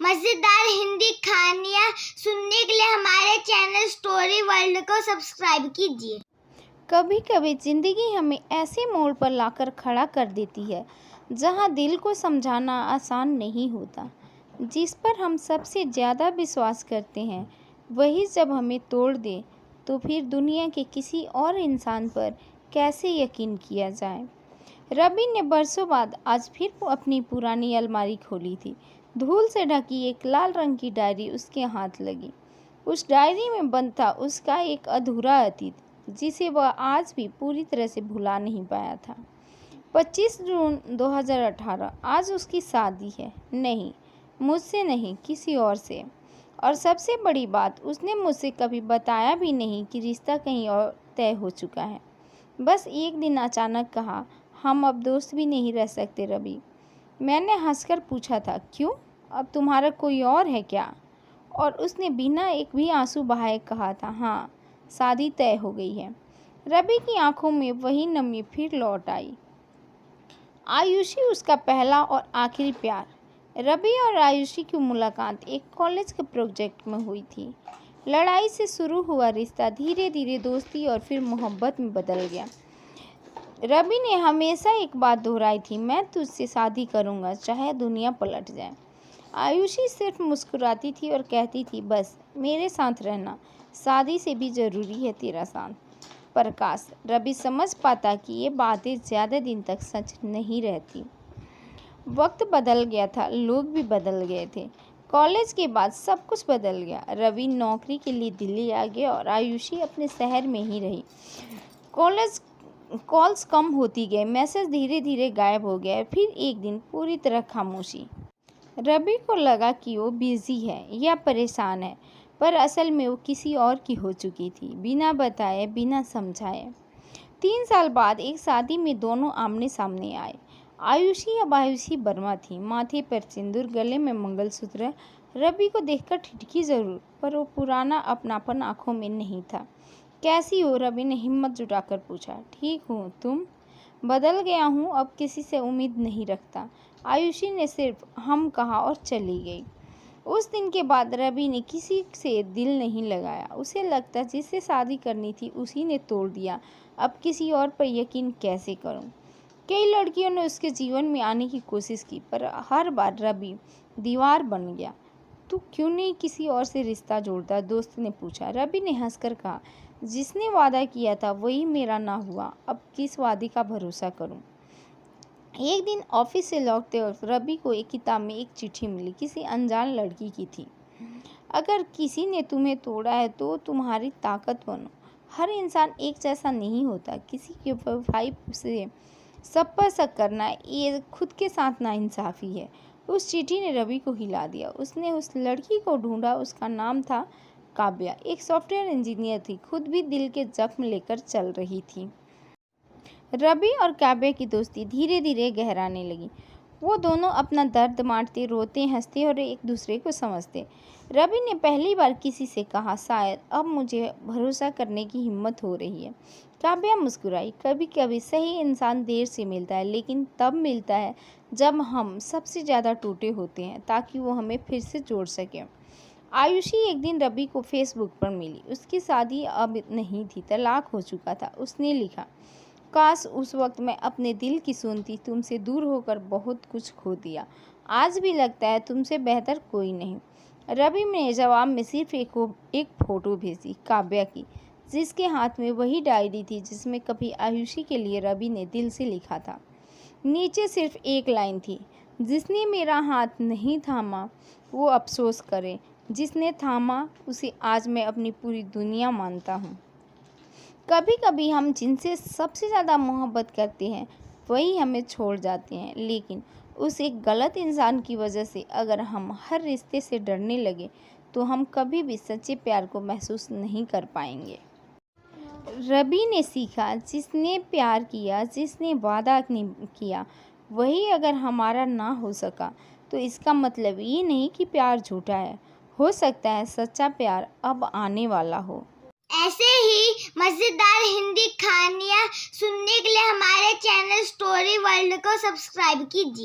मजेदार हिंदी कहानियाँ सुनने के लिए हमारे चैनल स्टोरी वर्ल्ड को सब्सक्राइब कीजिए। कभी कभी ज़िंदगी हमें ऐसे मोड़ पर लाकर खड़ा कर देती है जहां दिल को समझाना आसान नहीं होता। जिस पर हम सबसे ज़्यादा विश्वास करते हैं वही जब हमें तोड़ दे तो फिर दुनिया के किसी और इंसान पर कैसे यकीन किया जाए। रवि ने बरसों बाद आज फिर अपनी पुरानी अलमारी खोली थी। धूल से ढकी एक लाल रंग की डायरी उसके हाथ लगी। उस डायरी में बंद था उसका एक अधूरा अतीत जिसे वह आज भी पूरी तरह से भुला नहीं पाया था। 25 जून 2018 आज उसकी शादी है। नहीं, मुझसे नहीं, किसी और से। और सबसे बड़ी बात, उसने मुझसे कभी बताया भी नहीं कि रिश्ता कहीं और तय हो चुका है। बस एक दिन अचानक कहा, हम अब दोस्त भी नहीं रह सकते रवि। मैंने हंसकर पूछा था, क्यों, अब तुम्हारा कोई और है क्या? और उसने बिना एक भी आंसू बहाए कहा था, हाँ, शादी तय हो गई है। रवि की आंखों में वही नमी फिर लौट आई। आयुषी उसका पहला और आखिरी प्यार। रवि और आयुषी की मुलाकात एक कॉलेज के प्रोजेक्ट में हुई थी। लड़ाई से शुरू हुआ रिश्ता धीरे धीरे दोस्ती और फिर मोहब्बत में बदल गया। रवि ने हमेशा एक बात दोहराई थी, मैं तुझसे शादी करूंगा चाहे दुनिया पलट जाए। आयुषी सिर्फ मुस्कुराती थी और कहती थी, बस मेरे साथ रहना, शादी से भी ज़रूरी है तेरा साथ। प्रकाश। रवि समझ पाता कि ये बातें ज़्यादा दिन तक सच नहीं रहती। वक्त बदल गया था, लोग भी बदल गए थे। कॉलेज के बाद सब कुछ बदल गया। रवि नौकरी के लिए दिल्ली आ गया और आयुषी अपने शहर में ही रही। कॉलेज कॉल्स कम होती गए, मैसेज धीरे धीरे गायब हो गया। फिर एक दिन पूरी तरह खामोशी। रवि को लगा कि वो बिजी है या परेशान है, पर असल में वो किसी और की हो चुकी थी, बिना बताए, बिना समझाए। 3 साल बाद एक शादी में दोनों आमने सामने आए। आयुषी अब आयुषी वर्मा थी, माथे पर सिंदूर, गले में मंगलसूत्र। रवि को देखकर ठिठकी जरूर, पर वो पुराना अपनापन आंखों में नहीं था। कैसी हो? रवि ने हिम्मत जुटाकर पूछा। ठीक हूँ, तुम? बदल गया हूँ, अब किसी से उम्मीद नहीं रखता। आयुषी ने सिर्फ हम कहा और चली गई। उस दिन के बाद रवि ने किसी से दिल नहीं लगाया। उसे लगता जिससे शादी करनी थी उसी ने तोड़ दिया, अब किसी और पर यकीन कैसे करूं। कई लड़कियों ने उसके जीवन में आने की कोशिश की, पर हर बार रवि दीवार बन गया। तू क्यों नहीं किसी और से रिश्ता जोड़ता? दोस्त ने पूछा। रवि ने हंसकर कहा, जिसने वादा किया था वही मेरा ना हुआ, अब किस वादे का भरोसा करूं। एक दिन ऑफिस से लौटते वक्त रवि को एक किताब में एक चिट्ठी मिली, किसी अनजान लड़की की थी। अगर किसी ने तुम्हें तोड़ा है तो तुम्हारी ताकत बनो। हर इंसान एक जैसा नहीं होता। किसी की बेवफाई से सब पर शक करना ये खुद के साथ नाइंसाफ़ी है। उस चिट्ठी ने रवि को हिला दिया। उसने उस लड़की को ढूंढा। उसका नाम था काव्या। एक सॉफ्टवेयर इंजीनियर थी, खुद भी दिल के जख्म लेकर चल रही थी। रवि और काव्या की दोस्ती धीरे धीरे गहराने लगी। वो दोनों अपना दर्द बांटते, रोते, हंसते और एक दूसरे को समझते। रवि ने पहली बार किसी से कहा, शायद अब मुझे भरोसा करने की हिम्मत हो रही है। काव्या मुस्कुराई। कभी कभी सही इंसान देर से मिलता है, लेकिन तब मिलता है जब हम सबसे ज़्यादा टूटे होते हैं, ताकि वो हमें फिर से जोड़ सके। आयुषी एक दिन रवि को फेसबुक पर मिली। उसकी शादी अब नहीं थी, तलाक हो चुका था। उसने लिखा, काश उस वक्त मैं अपने दिल की सुनती, तुमसे दूर होकर बहुत कुछ खो दिया। आज भी लगता है तुमसे बेहतर कोई नहीं। रवि ने जवाब में सिर्फ एक फ़ोटो भेजी, काव्या की, जिसके हाथ में वही डायरी थी जिसमें कभी आयुषी के लिए रवि ने दिल से लिखा था। नीचे सिर्फ एक लाइन थी, जिसने मेरा हाथ नहीं थामा वो अफसोस करे, जिसने थामा उसे आज मैं अपनी पूरी दुनिया मानता हूँ। कभी कभी हम जिनसे सबसे ज़्यादा मोहब्बत करते हैं वही हमें छोड़ जाते हैं, लेकिन उस एक गलत इंसान की वजह से अगर हम हर रिश्ते से डरने लगे तो हम कभी भी सच्चे प्यार को महसूस नहीं कर पाएंगे। रवि ने सीखा, जिसने प्यार किया, जिसने वादा नहीं किया, वही अगर हमारा ना हो सका तो इसका मतलब ये नहीं कि प्यार झूठा है। हो सकता है सच्चा प्यार अब आने वाला हो। ऐसे ही मजेदार हिंदी कहानियाँ सुनने के लिए हमारे चैनल स्टोरी वर्ल्ड को सब्सक्राइब कीजिए।